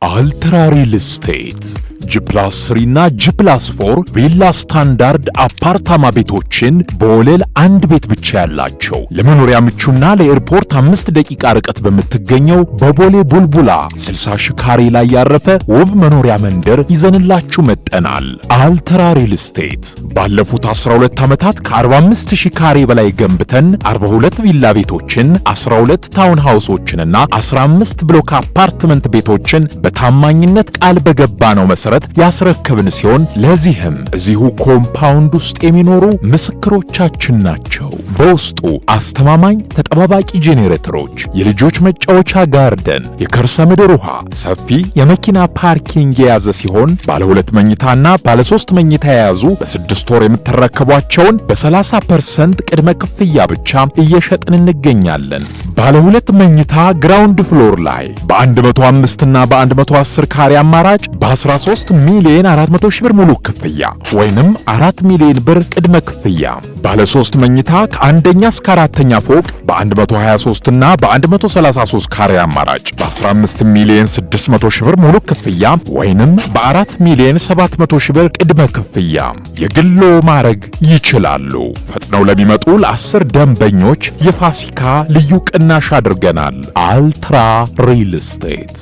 አልትራ ሪል ስቴት ጂ+3 እና ጂ+4 ቪላ ስታንዳርድ አፓርታማ ቤቶችን በወለል አንድ ቤት ብቻ ያላቸው ለመኖሪያ ምቹና ለኤርፖርት 5 ደቂቃ ርቀት በምትገኘው በቦሌ ቡልቡላ 60 ሺህ ካሬ ላይ ያረፈ ውብ መኖሪያ መንደር ይዘንላችሁ መጠናል። አልትራ ሪል ስቴት ባለፉት 12 ዓመታት ከ45 ሺህ ካሬ በላይ ገንብተን 42 ቪላ ቤቶችን፣ 12 ታውን ሃውሶችንና 15 ብሎክ አፓርትመንት ቤቶችን በታማኝነት ቃል በገባነው መሰረት ያስረከብን ሲሆን ለዚህም እዚሁ ኮምፓውንድ ውስጥ የሚኖሩ ምስክሮቻችን ናቸው። በውስጡ አስተማማኝ ተጠባባቂ ጄኔሬተሮች፣ የልጆች መጫወቻ ጋርደን፣ የከርሰ ምድር ውሃ፣ ሰፊ የመኪና ፓርኪንግ የያዘ ሲሆን ባለ 2 መኝታና ባለ 3 መኝታ የያዙ በ6 ወር የምትረከቧቸውን በ30% ቅድመ ክፍያ ብቻ እየሸጥን እንገኛለን። ባለ 2 መኝታ ግራውንድ ፍሎር ላይ በ105 እና በ110 ካሬ አማራጭ በ13 ሚሊዮን 400 ሺህ ብር ሙሉ ክፍያ ወይንም 4 ሚሊዮን ብር ቅድመ ክፍያ። ባለ 3 መኝታ ከአንደኛ እስከ 4ኛ ፎቅ በ123 እና በ133 ካሬ አማራጭ በ15 ሚሊዮን 600 ሺህ ብር ሙሉ ክፍያ ወይንም በ4 ሚሊዮን 700 ሺህ ብር ቅድመ ክፍያ የግሎ ማድረግ ይችላሉ። ፈጥነው ለሚመጡ ለ10 ደንበኞች የፋሲካ ልዩ ቅናሽ አድርገናል። አልትራ ሪል ስቴት